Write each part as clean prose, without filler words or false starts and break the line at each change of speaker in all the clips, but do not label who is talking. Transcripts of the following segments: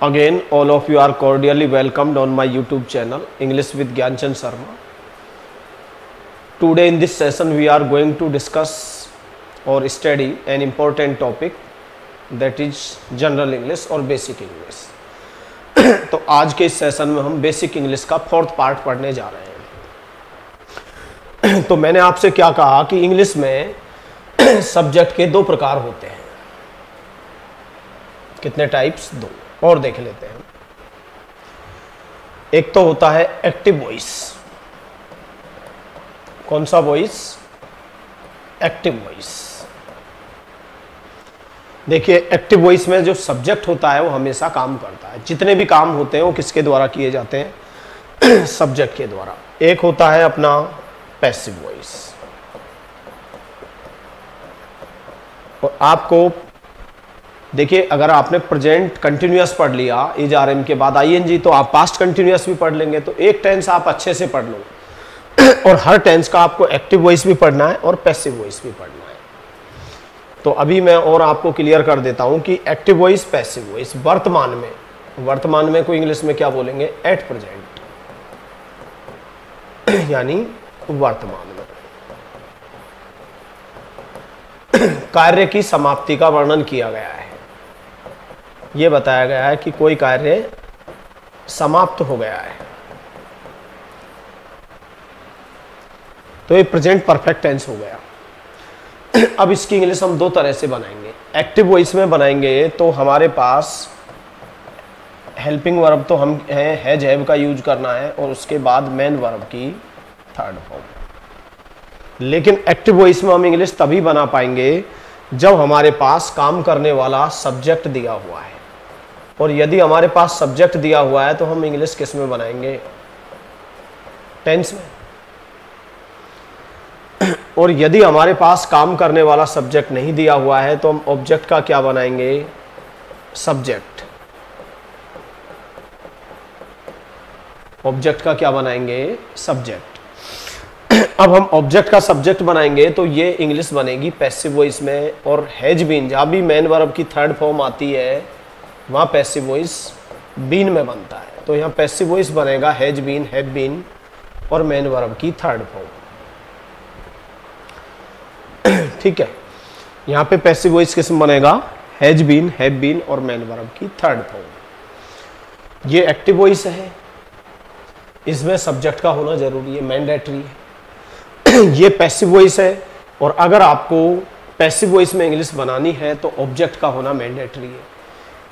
Again, all of you are cordially welcomed on my YouTube channel, English with Gyanchand Sharma. Today in this session, we are going to discuss or study an important topic, that is General English or Basic English. तो आज के इस session में हम basic English का 4th part पढ़ने जा रहे हैं। तो मैंने आपसे क्या कहा कि इंग्लिश में सब्जेक्ट के 2 प्रकार होते हैं। कितने टाइप्स? 2 और देख लेते हैं। एक तो होता है एक्टिव वॉइस। कौन सा वॉइस? Active voice. देखिए, एक्टिव वॉइस में जो सब्जेक्ट होता है वो हमेशा काम करता है। जितने भी काम होते हैं वो किसके द्वारा किए जाते हैं? सब्जेक्ट के द्वारा। एक होता है अपना पैसिव वॉइस। और आपको देखिए, अगर आपने प्रेजेंट कंटिन्यूअस पढ़ लिया इज आर एम के बाद आईएनजी, तो आप पास्ट कंटिन्यूअस भी पढ़ लेंगे। तो एक टेंस आप अच्छे से पढ़ लो और हर टेंस का आपको एक्टिव वॉइस भी पढ़ना है और पैसिव वॉइस भी पढ़ना है। तो अभी मैं और आपको क्लियर कर देता हूं कि एक्टिव वॉइस, पैसिव वॉइस। वर्तमान में को इंग्लिश में क्या बोलेंगे? एट प्रेजेंट, यानी वर्तमान में। कार्य की समाप्ति का वर्णन किया गया है। यह बताया गया है कि कोई कार्य समाप्त हो गया है, तो ये प्रेजेंट परफेक्ट टेंस हो गया। अब इसकी इंग्लिश हम 2 तरह से बनाएंगे। एक्टिव वॉइस में बनाएंगे तो हमारे पास हेल्पिंग वर्ब तो हम हैज हैव का यूज करना है और उसके बाद मेन वर्ब की 3rd फॉर्म। लेकिन एक्टिव वॉइस में हम इंग्लिश तभी बना पाएंगे जब हमारे पास काम करने वाला सब्जेक्ट दिया हुआ है। और यदि हमारे पास सब्जेक्ट दिया हुआ है तो हम इंग्लिश किस में बनाएंगे? टेंस में। और यदि हमारे पास काम करने वाला सब्जेक्ट नहीं दिया हुआ है तो हम ऑब्जेक्ट का क्या बनाएंगे? सब्जेक्ट। ऑब्जेक्ट का क्या बनाएंगे? सब्जेक्ट। अब हम ऑब्जेक्ट का सब्जेक्ट बनाएंगे तो ये इंग्लिश बनेगी पैसिव वॉइस में। और हैज बीन, जहां भी मेन वर्ब की 3rd फॉर्म आती है वहां पैसिव वॉइस बीन में बनता है। तो यहां पैसिव वॉइस बनेगा हैज बीन, हैव बीन और मेन वर्ब की 3rd फॉर्म। ठीक है, यहां पे पैसिव वॉइस किस में बनेगा? हैज बीन, हैव बीन और मेन वर्ब की 3rd फॉर्म। ये एक्टिव वॉइस है, इसमें सब्जेक्ट का होना जरूरी है, मैंडेटरी है। ये पैसिव वॉइस है, और अगर आपको पैसिव वॉइस में इंग्लिश बनानी है तो ऑब्जेक्ट का होना मैंडेटरी है।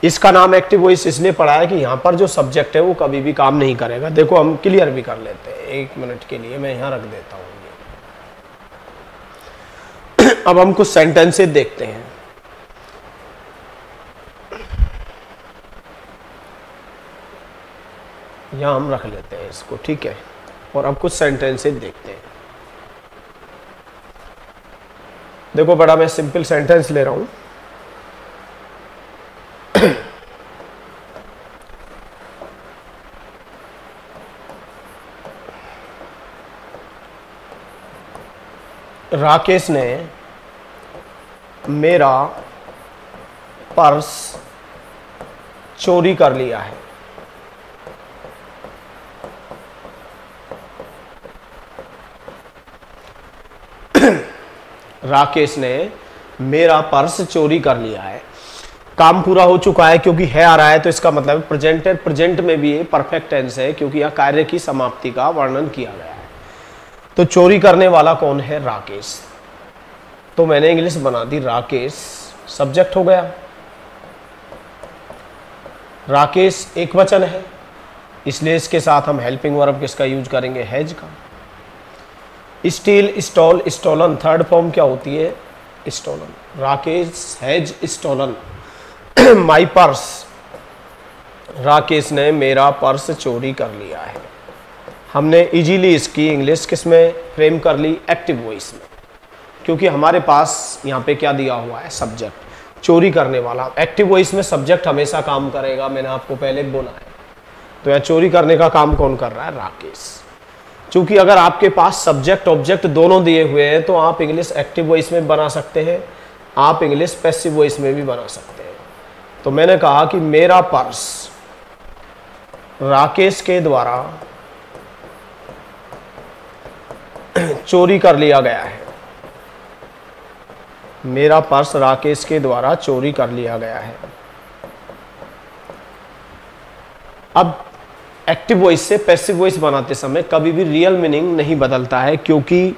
इसका नाम एक्टिव वॉइस इसलिए पड़ा है कि यहाँ पर जो सब्जेक्ट है वो कभी भी काम नहीं करेगा। देखो, हम क्लियर भी कर लेते हैं। 1 मिनट के लिए मैं यहाँ रख देता हूँ। अब हम कुछ सेंटेंसेस देखते हैं। यहां हम रख लेते हैं इसको, ठीक है। और अब कुछ सेंटेंसेस देखते हैं। देखो, बड़ा मैं सिंपल सेंटेंस ले रहा हूं। राकेश ने मेरा पर्स चोरी कर लिया है। राकेश ने मेरा पर्स चोरी कर लिया है। काम पूरा हो चुका है क्योंकि है आ रहा है, तो इसका मतलब प्रेजेंट है। प्रेजेंट में भी ये परफेक्ट टेंस है क्योंकि यह कार्य की समाप्ति का वर्णन किया गया है। तो चोरी करने वाला कौन है? राकेश। तो मैंने इंग्लिश बना दी राकेश, सब्जेक्ट हो गया। राकेश एक वचन है, इसलिए इसके साथ हम हेल्पिंग वर्ब किसका यूज करेंगे? हैज का। Steal, stole, stolen, 3rd form क्या होती है? Stolen. Rakesh has stolen my purse. Rakesh ने मेरा पर्स चोरी कर लिया है। हमने इजीली इसकी इंग्लिश किस में फ्रेम कर ली? एक्टिव वॉइस में, क्योंकि हमारे पास यहाँ पे क्या दिया हुआ है? सब्जेक्ट। चोरी करने वाला। एक्टिव वॉइस में सब्जेक्ट हमेशा काम करेगा, मैंने आपको पहले बोला है। तो यह चोरी करने का काम कौन कर रहा है? राकेश। चूंकि अगर आपके पास सब्जेक्ट ऑब्जेक्ट दोनों दिए हुए हैं तो आप इंग्लिश एक्टिव वॉइस में बना सकते हैं, आप इंग्लिश पैसिव वॉइस में भी बना सकते हैं। तो मैंने कहा कि मेरा पर्स राकेश के द्वारा चोरी कर लिया गया है। मेरा पर्स राकेश के द्वारा चोरी कर लिया गया है। अब एक्टिव वॉइस से पैसिव वॉइस बनाते समय कभी भी रियल मीनिंग नहीं बदलता है, क्योंकि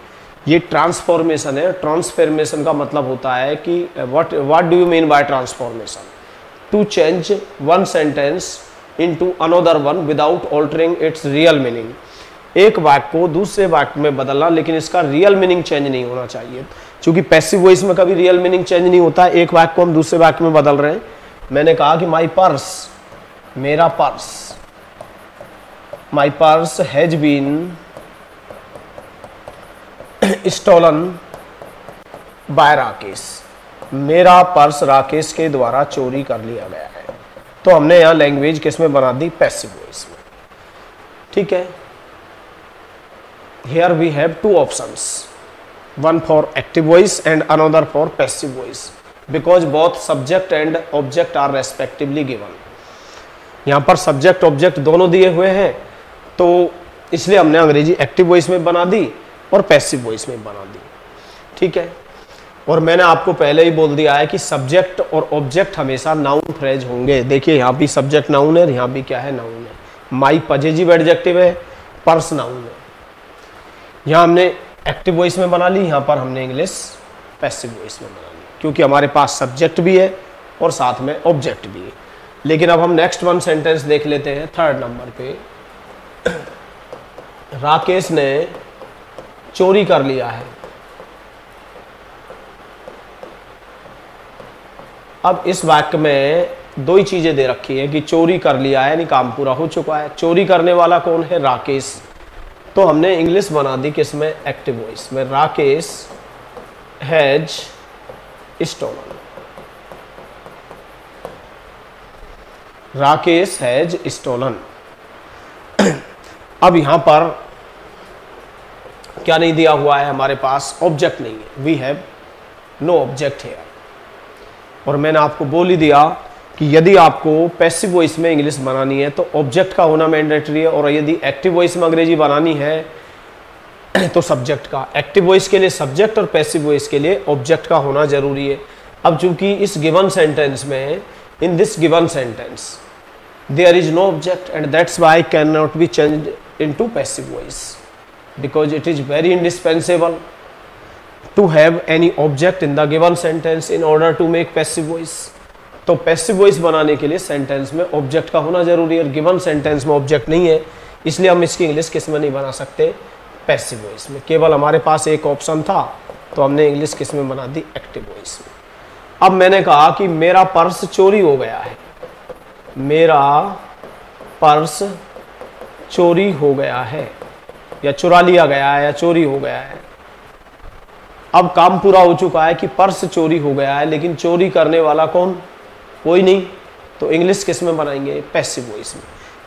ये ट्रांसफॉर्मेशन है। ट्रांसफॉर्मेशन का मतलब होता है कि what do you mean by transformation? To change one sentence into another one without altering its real meaning. एक वाक्य को दूसरे वाक्य में बदलना, लेकिन इसका रियल मीनिंग चेंज नहीं होना चाहिए। क्योंकि पैसिव वॉइस में कभी रियल मीनिंग चेंज नहीं होता है। एक वाक्य को हम दूसरे वाक्य में बदल रहे हैं। मैंने कहा कि माई पर्स, मेरा पर्स, my purse has been stolen by Rakesh. मेरा पर्स राकेश के द्वारा चोरी कर लिया गया है। तो हमने यहां लैंग्वेज किस में बना दी? पैसिव वॉइस में। ठीक है। Here we have two options, one for active voice and another for passive voice, because both subject and object are respectively given. यहाँ पर subject object दोनों दिए हुए हैं, तो इसलिए हमने अंग्रेजी एक्टिव वॉइस में बना दी और पैसिव वॉइस में बना दी। ठीक है। और मैंने आपको पहले ही बोल दिया है कि सब्जेक्ट और ऑब्जेक्ट हमेशा नाउन फ्रेज होंगे। देखिए यहाँ भी सब्जेक्ट नाउन है, यहाँ भी क्या है? नाउन है। माई पजेसिव एडजेक्टिव है, पर्स नाउन है। यहाँ हमने एक्टिव वॉइस में बना ली, यहाँ पर हमने इंग्लिश पैसिव वॉइस में बना ली, क्योंकि हमारे पास सब्जेक्ट भी है और साथ में ऑब्जेक्ट भी है। लेकिन अब हम नेक्स्ट वन सेंटेंस देख लेते हैं, थर्ड नंबर पे। राकेश ने चोरी कर लिया है। अब इस वाक्य में दो ही चीजें दे रखी है कि चोरी कर लिया है यानी काम पूरा हो चुका है। चोरी करने वाला कौन है? राकेश। तो हमने इंग्लिश बना दी किसमें? एक्टिव वॉइस में। Rakesh has stolen. Rakesh has stolen. अब यहां पर क्या नहीं दिया हुआ है? हमारे पास ऑब्जेक्ट नहीं है। We have no object here. और मैंने आपको बोल ही दिया कि यदि आपको पैसिव वॉइस में इंग्लिश बनानी है तो ऑब्जेक्ट का होना मैंडेटरी है, और यदि एक्टिव वॉइस में अंग्रेजी बनानी है तो सब्जेक्ट का। एक्टिव वॉइस के लिए सब्जेक्ट और पैसिव वॉइस के लिए ऑब्जेक्ट का होना जरूरी है। अब चूंकि इस गिवन सेंटेंस में, in this given sentence there is no object and that's why can not be changed into passive voice, because it is very indispensable to have any object in the given sentence in order to make passive voice। तो passive voice बनाने के लिए sentence में object का होना जरूरी है, और गिवन सेंटेंस में ऑब्जेक्ट नहीं है, इसलिए हम इसकी इंग्लिश किस में नहीं बना सकते? पैसिव वॉइस में। केवल हमारे पास एक ऑप्शन था, तो हमने इंग्लिश किस में बना दी? एक्टिव वॉइस में। अब मैंने कहा कि मेरा पर्स चोरी हो गया है। मेरा पर्स चोरी हो गया है, या चुरा लिया गया है, या चोरी हो गया है। अब काम पूरा हो चुका है कि पर्स चोरी हो गया है, लेकिन चोरी करने वाला कौन? कोई नहीं। तो इंग्लिश किस में बनाएंगे? पैसिव वॉइस में।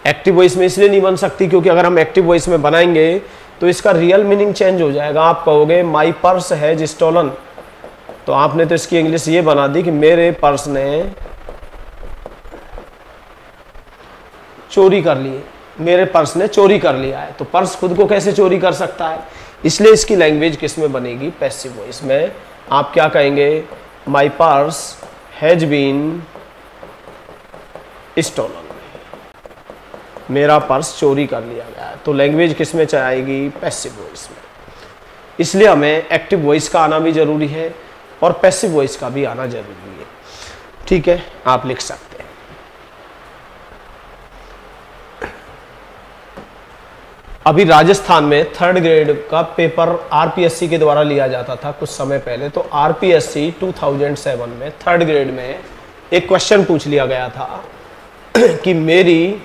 एक्टिव वॉइस में इसलिए नहीं बन सकती क्योंकि अगर हम एक्टिव वॉइस में बनाएंगे तो इसका रियल मीनिंग चेंज हो जाएगा। आप कहोगे माई पर्स हैज स्टोलन, तो आपने तो इसकी इंग्लिश ये बना दी कि मेरे पर्स ने चोरी कर ली, मेरे पर्स ने चोरी कर लिया है। तो पर्स खुद को कैसे चोरी कर सकता है? इसलिए इसकी लैंग्वेज किस में बनेगी? पैसिव वॉइस में। आप क्या कहेंगे? My purse has been stolen. मेरा पर्स चोरी कर लिया गया है। तो लैंग्वेज किस में आएगी? पैसिव वॉइस में। इसलिए हमें एक्टिव वॉइस का आना भी जरूरी है और पैसिव वॉइस का भी आना जरूरी है। ठीक है, आप लिख सकते हैं। अभी राजस्थान में थर्ड ग्रेड का पेपर आरपीएससी के द्वारा लिया जाता था कुछ समय पहले। तो आरपीएससी 2007 में थर्ड ग्रेड में एक क्वेश्चन पूछ लिया गया था कि मेरी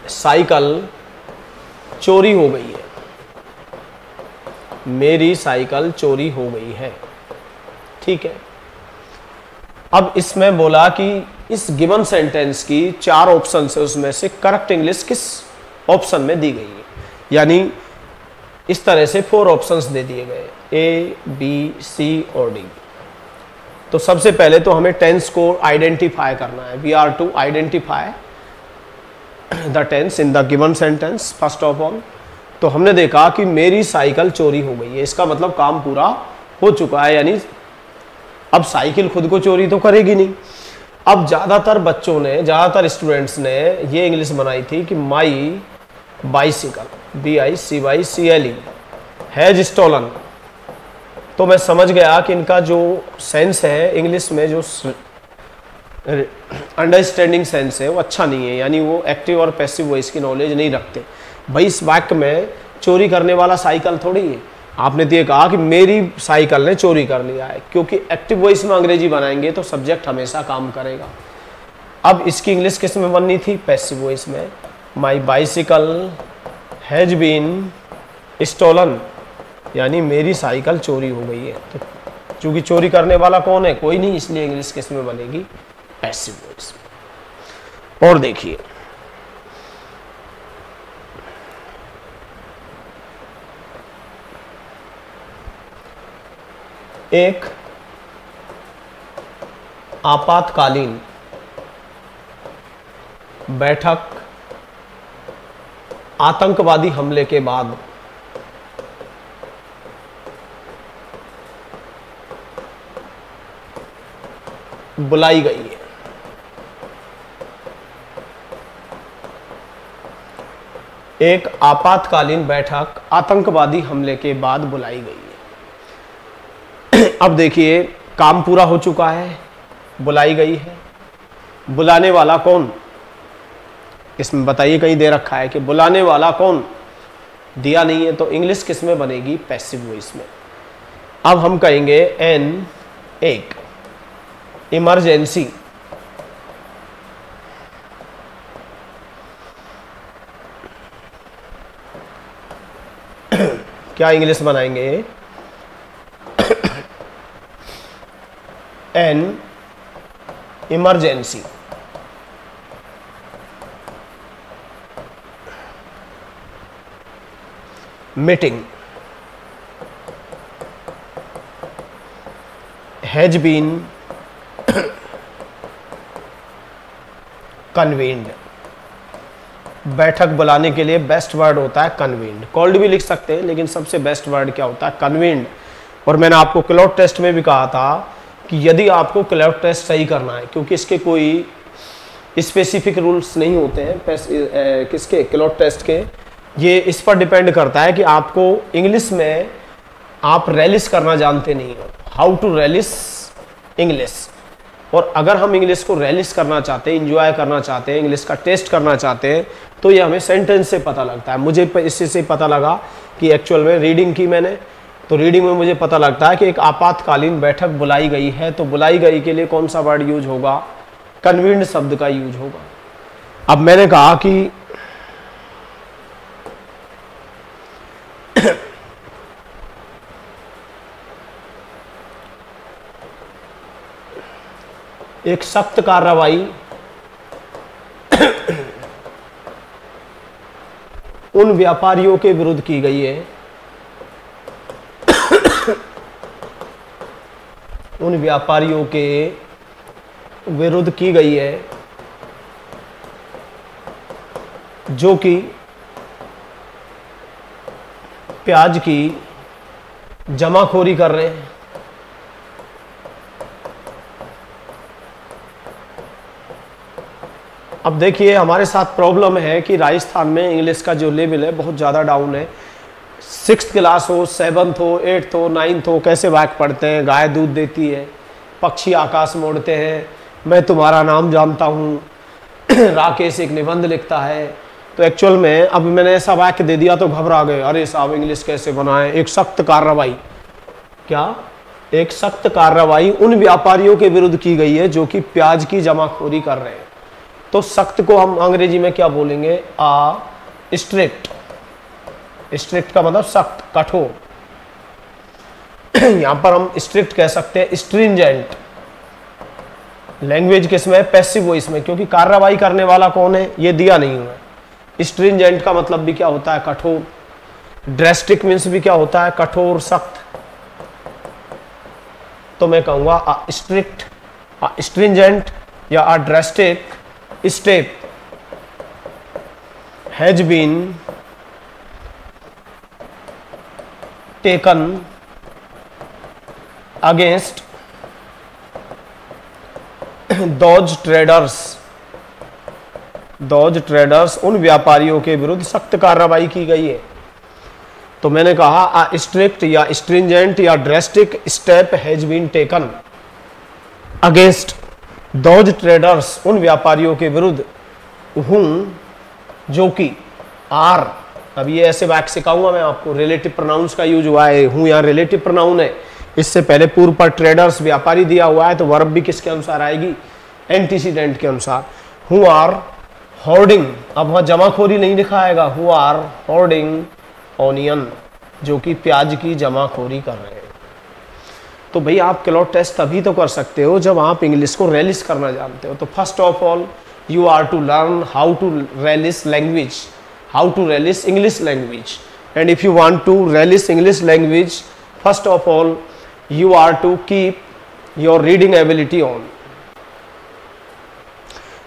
साइकिल चोरी हो गई है। मेरी साइकिल चोरी हो गई है। ठीक है। अब इसमें बोला कि इस गिवन सेंटेंस की 4 ऑप्शन है, उसमें से करेक्ट इंग्लिश किस ऑप्शन में दी गई है। यानी इस तरह से 4 ऑप्शंस दे दिए गए, ए, बी, सी और डी। तो सबसे पहले तो हमें टेंस को आइडेंटिफाई करना है। We are to identify the tense in the given sentence first of all. तो हमने देखा कि मेरी साइकिल चोरी हो गई है, इसका मतलब काम पूरा हो चुका है, यानी अब साइकिल खुद को चोरी तो करेगी नहीं। अब ज़्यादातर बच्चों ने, ज़्यादातर स्टूडेंट्स ने ये इंग्लिश बनाई थी कि my bicycle BICYCLE has stolen. तो मैं समझ गया कि इनका जो सेंस है इंग्लिश में, जो अंडरस्टैंडिंग सेंस है वो अच्छा नहीं है, यानी वो एक्टिव और पैसिव वॉइस की नॉलेज नहीं रखते। भाई इस वाक्य में चोरी करने वाला साइकिल थोड़ी है, आपने तो ये कहा कि मेरी साइकिल ने चोरी कर लिया है, क्योंकि एक्टिव वॉइस में अंग्रेजी बनाएंगे तो सब्जेक्ट हमेशा काम करेगा। अब इसकी इंग्लिश किस में बननी थी? पैसिव वॉइस में। My bicycle has been stolen, यानी मेरी साइकिल चोरी हो गई है। तो चूंकि चोरी करने वाला कौन है? कोई नहीं, इसलिए इंग्लिश किस में बनेगी? Passive voice. और देखिए एक आपातकालीन बैठक आतंकवादी हमले के बाद बुलाई गई है। एक आपातकालीन बैठक आतंकवादी हमले के बाद बुलाई गई है। अब देखिए काम पूरा हो चुका है, बुलाई गई है। बुलाने वाला कौन? इसमें बताइए, कहीं दे रखा है कि बुलाने वाला कौन, दिया नहीं है। तो इंग्लिश किस में बनेगी? पैसिव वॉइस में। अब हम कहेंगे एन एक इमरजेंसी क्या इंग्लिश बनाएंगे? An emergency meeting has been convened. बैठक बुलाने के लिए बेस्ट वर्ड होता है कन्वीन्ड। कॉल्ड भी लिख सकते हैं, लेकिन सबसे बेस्ट वर्ड क्या होता है? कन्वीन्ड। और मैंने आपको क्लाउड टेस्ट में भी कहा था कि यदि आपको क्लाउड टेस्ट सही करना है, क्योंकि इसके कोई स्पेसिफिक रूल्स नहीं होते हैं किसके, क्लाउड टेस्ट के, ये इस पर डिपेंड करता है कि आपको इंग्लिश में आप रेलिश करना जानते नहीं हो, हाउ टू रेलिश इंग्लिश। और अगर हम इंग्लिश को रेलिश करना चाहते हैं, इंजॉय करना चाहते हैं, इंग्लिश का टेस्ट करना चाहते हैं, तो ये हमें सेंटेंस से पता लगता है। मुझे इससे से पता लगा कि एक्चुअल में रीडिंग की मैंने, तो रीडिंग में मुझे पता लगता है कि एक आपातकालीन बैठक बुलाई गई है, तो बुलाई गई के लिए कौन सा वर्ड यूज होगा? कन्वीन्ड शब्द का यूज होगा। अब मैंने कहा कि एक सख्त कार्रवाई उन व्यापारियों के विरुद्ध की गई है, उन व्यापारियों के विरुद्ध की गई है जो कि प्याज की जमाखोरी कर रहे हैं। अब देखिए हमारे साथ प्रॉब्लम है कि राजस्थान में इंग्लिश का जो लेवल है बहुत ज़्यादा डाउन है। 6th क्लास हो, 7th हो, 8th हो, 9th हो, कैसे वाक्य पढ़ते हैं? गाय दूध देती है, पक्षी आकाश में उड़ते हैं, मैं तुम्हारा नाम जानता हूँ, राकेश एक निबंध लिखता है। तो एक्चुअल में अब मैंने ऐसा वाक्य दे दिया तो घबरा गए, अरे साहब इंग्लिश कैसे बनाए? एक सख्त कार्रवाई, क्या? एक सख्त कार्रवाई उन व्यापारियों के विरुद्ध की गई है जो कि प्याज की जमाखोरी कर रहे हैं। तो सख्त को हम अंग्रेजी में क्या बोलेंगे? स्ट्रिक्ट। स्ट्रिक्ट का मतलब सख्त, कठोर। यहां पर हम स्ट्रिक्ट कह सकते हैं स्ट्रिंजेंट। लैंग्वेज किसमें है? पैसिव वॉइस में, क्योंकि कार्रवाई करने वाला कौन है ये दिया नहीं हुआ है। स्ट्रिंजेंट का मतलब भी क्या होता है? कठोर। ड्रेस्टिक मीन्स भी क्या होता है? कठोर, सख्त। तो मैं कहूंगा स्ट्रिक्ट, स्ट्रिंजेंट या drastic step has been taken against those traders, उन व्यापारियों के विरुद्ध सख्त कार्रवाई की गई है। तो मैंने कहा अ स्ट्रिक्ट या स्ट्रिंजेंट या drastic step has been taken against those traders, उन व्यापारियों के विरुद्ध हूं जो कि आर, अब ये ऐसे वाक्य सिखाऊंगा मैं आपको, रिलेटिव प्रोनाउंस का यूज हुआ है, हूं यहाँ रिलेटिव प्रोनाउन है, इससे पहले पूर्व पर ट्रेडर्स व्यापारी दिया हुआ है, तो वर्ब भी किसके अनुसार आएगी, एंटीसीडेंट के अनुसार। हु आर होर्डिंग, अब वहां जमाखोरी नहीं लिखा आएगा, हु आर होर्डिंग ऑनियन, जो कि प्याज की जमाखोरी कर रहे हैं। तो भाई आप क्लॉट टेस्ट तभी तो कर सकते हो जब आप इंग्लिश को रेलिस करना जानते हो। तो first of all you are to learn how to relish language, how to relish English language, and if you want to relish English language, first of all you are to keep your reading ability on।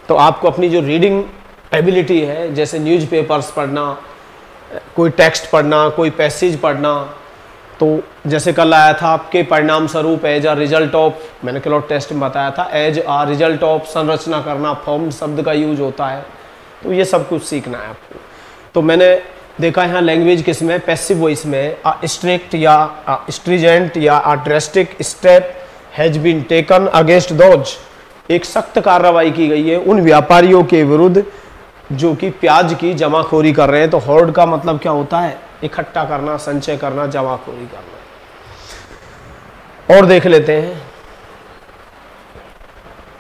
तो आपको अपनी जो reading ability है, जैसे newspapers पढ़ना, कोई text पढ़ना, कोई पैसेज पढ़ना, तो जैसे कल आया था आपके परिणाम स्वरूप एज अ रिजल्ट ऑफ, मैंने क्लॉट टेस्ट में बताया था, एज अ रिजल्ट ऑफ संरचना करना, फॉर्म शब्द का यूज होता है, तो ये सब कुछ सीखना है आपको। तो मैंने देखा यहाँ लैंग्वेज किस में, पैसिव वॉइस में, अ स्ट्रिक्ट या स्ट्रिजेंट या a drastic step has been taken against those, एक सख्त कार्रवाई की गई है उन व्यापारियों के विरुद्ध जो कि प्याज की जमाखोरी कर रहे हैं। तो होर्ड का मतलब क्या होता है, इकट्ठा करना, संचय करना, जमाखोरी करना। और देख लेते हैं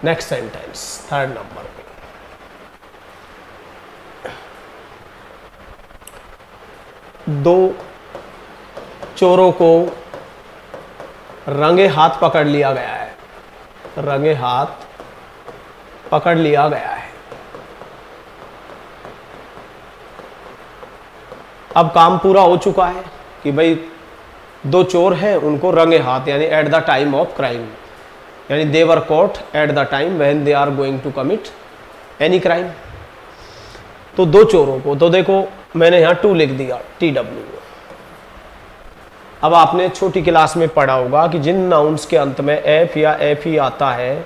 नेक्स्ट सेंटेंस, थर्ड नंबर पे। दो चोरों को रंगे हाथ पकड़ लिया गया है, रंगे हाथ पकड़ लिया गया है। अब काम पूरा हो चुका है कि भाई दो चोर हैं, उनको रंगे हाथ, यानी at the time of crime, यानी they were caught at the time when they are going to commit any crime. तो दो चोरों को, तो देखो मैंने यहाँ टू लिख दिया, TW। अब आपने छोटी क्लास में पढ़ा होगा कि जिन नाउन्स के अंत में एफ या एफ ही आता है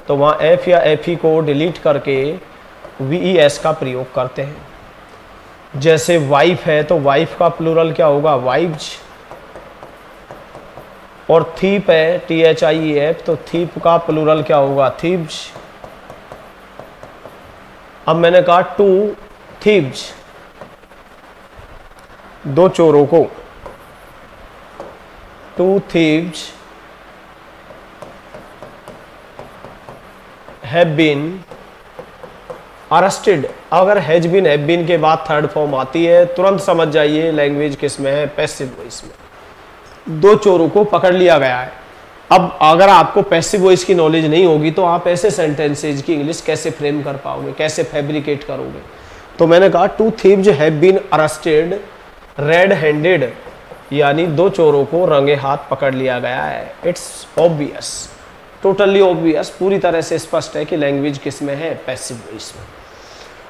तो वहाँ एफ या एफ ही को डिलीट करके VES का प्रयोग करते हैं। जैसे वाइफ है तो वाइफ का प्लूरल क्या होगा, वाइव्स, और थीप है THIEF, तो थीप का प्लूरल क्या होगा, थीव्स। अब मैंने कहा टू थीव्स, दो चोरों को, two thieves have been arrested. अगर हैज बीन हैव बीन के बाद थर्ड फॉर्म आती है तुरंत समझ जाइए लैंग्वेज किस में है, पैसिव वॉइस में। दो चोरों को पकड़ लिया गया है। अब अगर आपको पैसिव वॉइस की नॉलेज नहीं होगी तो आप ऐसे सेंटेंसेज की इंग्लिश कैसे फ्रेम कर पाओगे, कैसे फैब्रिकेट करोगे। तो मैंने कहा two thieves have been arrested red handed, यानी दो चोरों को रंगे हाथ पकड़ लिया गया है। इट्स ऑब्वियस, टोटली ऑब्वियस, पूरी तरह से स्पष्ट है कि लैंग्वेज किस में है, पैसिव वॉइस में।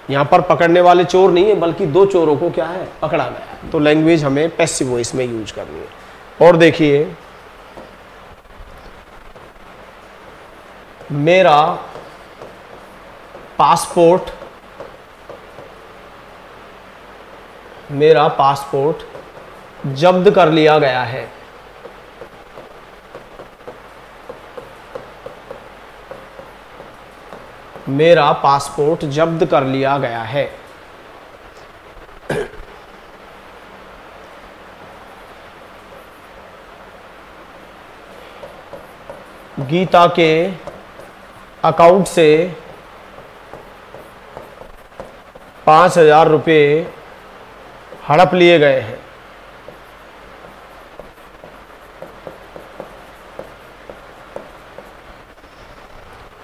यहाँ पर पकड़ने वाले चोर नहीं है बल्कि दो चोरों को क्या है, पकड़ा गया है। तो लैंग्वेज हमें पैसिव वॉइस में यूज करनी है। और देखिए मेरा पासपोर्ट, मेरा पासपोर्ट जब्त कर लिया गया है। मेरा पासपोर्ट जब्त कर लिया गया है। गीता के अकाउंट से 5,000 रुपये हड़प लिए गए हैं।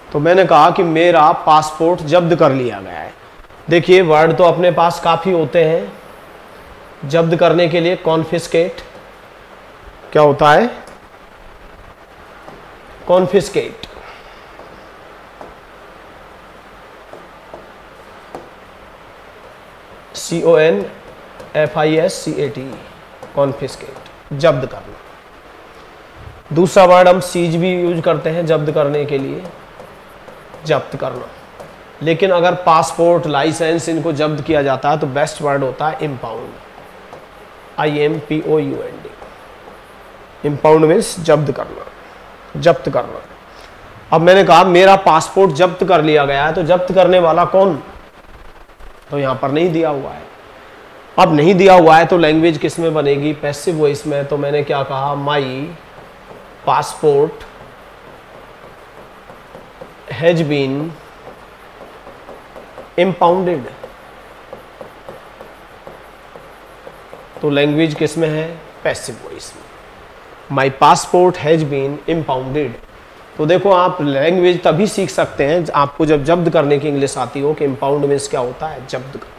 तो मैंने कहा कि मेरा पासपोर्ट जब्त कर लिया गया है। देखिए वर्ड तो अपने पास काफ़ी होते हैं जब्त करने के लिए। कॉन्फिस्केट क्या होता है, कॉन्फिस्केट। CONFISCATE, कॉन्फिस्केट, जब्त करना। दूसरा वर्ड हम सीज भी यूज करते हैं जब्त करने के लिए, जब्त करना। लेकिन अगर पासपोर्ट, लाइसेंस इनको जब्त किया जाता है तो बेस्ट वर्ड होता है इम्पाउंड, IMPOUND। इम्पाउंड मीन्स जब्त करना, जब्त करना। अब मैंने कहा मेरा पासपोर्ट जब्त कर लिया गया है, तो जब्त करने वाला कौन, तो यहां पर नहीं दिया हुआ है। अब नहीं दिया हुआ है तो लैंग्वेज किस में बनेगी, पैसिव वॉइस में। तो मैंने क्या कहा, my passport has been impounded. तो लैंग्वेज किस में है, पैसिव वॉइस में। My passport has been impounded. तो देखो आप लैंग्वेज तभी सीख सकते हैं आपको जब जब्त करने की इंग्लिश आती हो कि इम्पाउंड मीन्स क्या होता है, जब्त करना।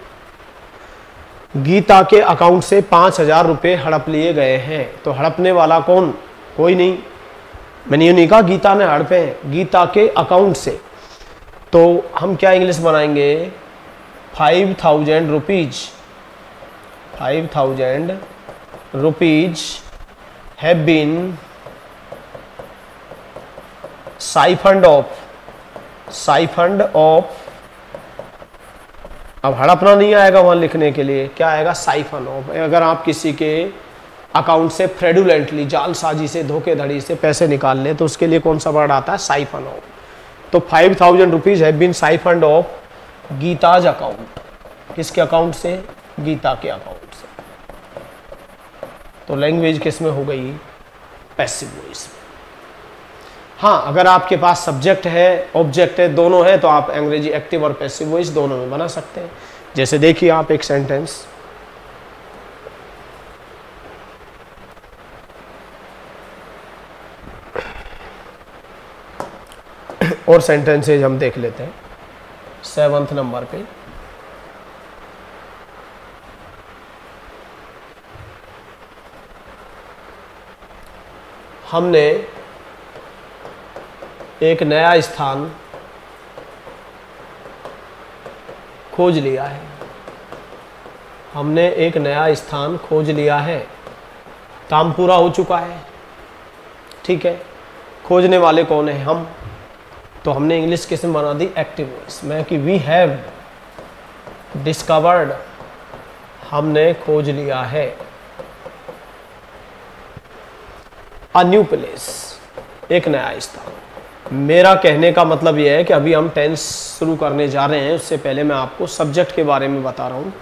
गीता के अकाउंट से 5,000 रुपये हड़प लिए गए हैं। तो हड़पने वाला कौन, कोई नहीं। मैंने ये नहीं कहा गीता ने हड़पे हैं, गीता के अकाउंट से। तो हम क्या इंग्लिश बनाएंगे, 5,000 rupees, 5,000 rupees have been siphoned off. अब हड़पना नहीं आएगा वहां लिखने के लिए, क्या आएगा, साइफन ऑफ। अगर आप किसी के अकाउंट से फ्रेडुलेंटली, जालसाजी से, धोखेधड़ी से पैसे निकाल लें तो उसके लिए कौन सा वर्ड आता है, साइफन ऑफ। तो 5,000 rupees have been siphoned off Gita's account. किसके अकाउंट से, गीता के अकाउंट से। तो लैंग्वेज किस में हो गई, पैसिव वॉइस में। हाँ, अगर आपके पास सब्जेक्ट है, ऑब्जेक्ट है, दोनों है तो आप अंग्रेजी एक्टिव और पैसिव वॉइस दोनों में बना सकते हैं। जैसे देखिए आप एक सेंटेंस, और सेंटेंसेज हम देख लेते हैं 7th नंबर पे। हमने एक नया स्थान खोज लिया है। हमने एक नया स्थान खोज लिया है, काम पूरा हो चुका है, ठीक है। खोजने वाले कौन है, हम। तो हमने इंग्लिश किस में बना दी, एक्टिव वॉइस में, कि वी हैव डिस्कवर्ड, हमने खोज लिया है, अ न्यू प्लेस, एक नया स्थान। मेरा कहने का मतलब यह है कि अभी हम टेंस शुरू करने जा रहे हैं, उससे पहले मैं आपको सब्जेक्ट के बारे में बता रहा हूँ।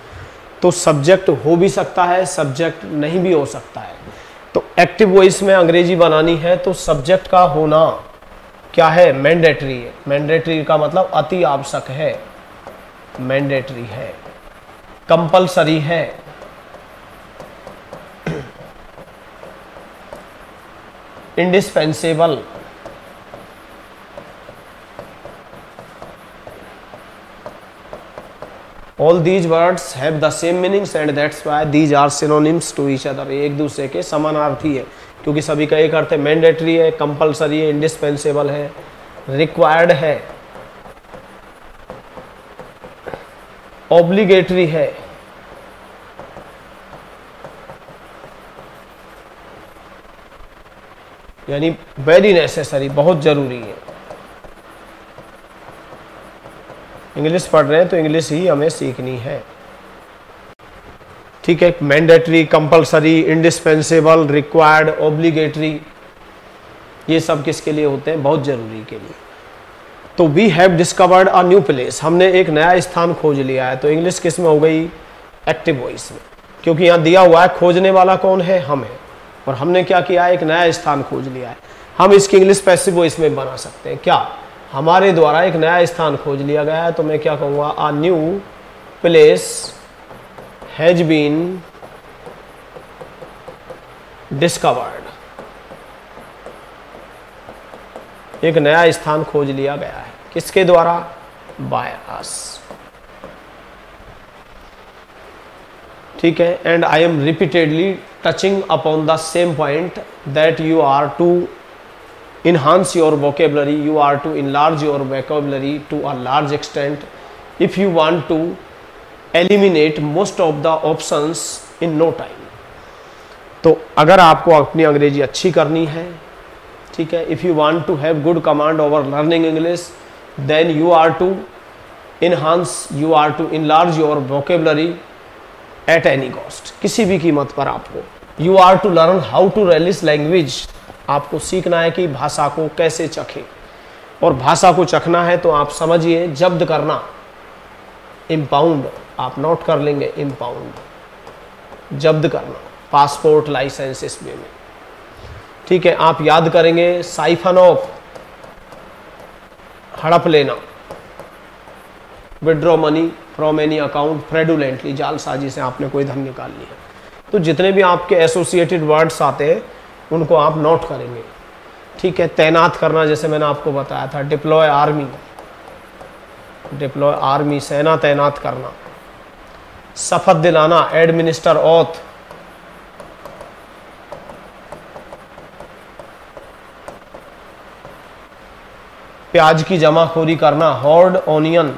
तो सब्जेक्ट हो भी सकता है, सब्जेक्ट नहीं भी हो सकता है। तो एक्टिव वॉइस में अंग्रेजी बनानी है तो सब्जेक्ट का होना क्या है, मैंडेटरी है। मैंडेटरी का मतलब अति आवश्यक है, मैंडेटरी है, कंपलसरी है, indispensable, all these words have the same meanings and that's why these are synonyms to each other। एक दूसरे के समानार्थी है क्योंकि सभी का एक अर्थ है, मैंडेटरी है, कंपलसरी है, इंडिस्पेंसेबल है, रिक्वायर्ड है, ऑब्लिगेटरी है, यानी वेरी नेसेसरी, बहुत जरूरी है। इंग्लिश पढ़ रहे हैं तो इंग्लिश ही हमें सीखनी है, ठीक है। Mandatory, compulsory, indispensable, required, obligatory, ये सब किसके लिए होते हैं, बहुत जरूरी के लिए। तो we have discovered a new place, हमने एक नया स्थान खोज लिया है। तो इंग्लिश किस में हो गई, एक्टिव वॉइस में, क्योंकि यहाँ दिया हुआ है खोजने वाला कौन है, हम है, और हमने क्या किया है, एक नया स्थान खोज लिया है। हम इसकी इंग्लिश पैसिव वॉइस में बना सकते हैं, क्या, हमारे द्वारा एक नया स्थान खोज लिया गया है। तो मैं क्या कहूँगा, a new place has been discovered, एक नया स्थान खोज लिया गया है, किसके द्वारा, बाय अस, ठीक है। And I am repeatedly touching upon the same point that you are to enhance your vocabulary, you are to enlarge your vocabulary to a large extent if you want to eliminate most of the options in no time. तो अगर आपको अपनी अंग्रेजी अच्छी करनी है, ठीक है, if you want to have good command over learning English, then you are to enhance, you are to enlarge your vocabulary at any cost, किसी भी कीमत पर आपको। You are to learn how to relish language, आपको सीखना है कि भाषा को कैसे चखें, और भाषा को चखना है तो आप समझिए जब्त करना, इम्पाउंड, आप नोट कर लेंगे, इम्पाउंड जब्त करना, पासपोर्ट लाइसेंस इसमें में, ठीक है। आप याद करेंगे साइफन ऑफ, हड़प लेना, withdraw money from any account fraudulently, जालसाजी से आपने कोई धन निकाल लिया। तो जितने भी आपके एसोसिएटेड वर्ड्स आते हैं उनको आप नोट करेंगे, ठीक है। तैनात करना, जैसे मैंने आपको बताया था, डिप्लॉय आर्मी, डिप्लॉय आर्मी, सेना तैनात करना। शपथ दिलाना, एडमिनिस्टर ऑथ, प्याज की जमाखोरी करना, होर्ड ऑनियन,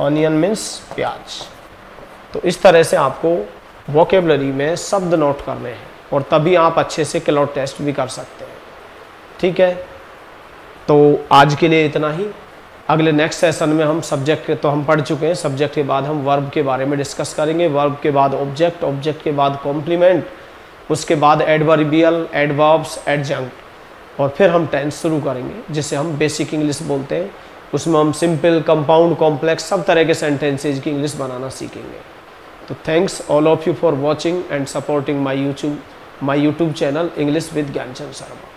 ऑनियन मीन्स प्याज। तो इस तरह से आपको वोकेबलरी में शब्द नोट करने हैं और तभी आप अच्छे से क्लॉट टेस्ट भी कर सकते हैं, ठीक है। तो आज के लिए इतना ही। अगले नेक्स्ट सेशन में हम सब्जेक्ट तो हम पढ़ चुके हैं, सब्जेक्ट के बाद हम वर्ब के बारे में डिस्कस करेंगे, वर्ब के बाद ऑब्जेक्ट, ऑब्जेक्ट के बाद कॉम्प्लीमेंट, उसके बाद एडवर्बियल, एडवर्ब्स, एडजंक्ट, और फिर हम टेंस शुरू करेंगे जिसे हम बेसिक इंग्लिश बोलते हैं। उसमें हम सिंपल, कंपाउंड, कॉम्प्लेक्स सब तरह के सेंटेंसेज की इंग्लिश बनाना सीखेंगे। तो thanks all of you for watching and supporting my YouTube channel English with Gyanchand Sharma.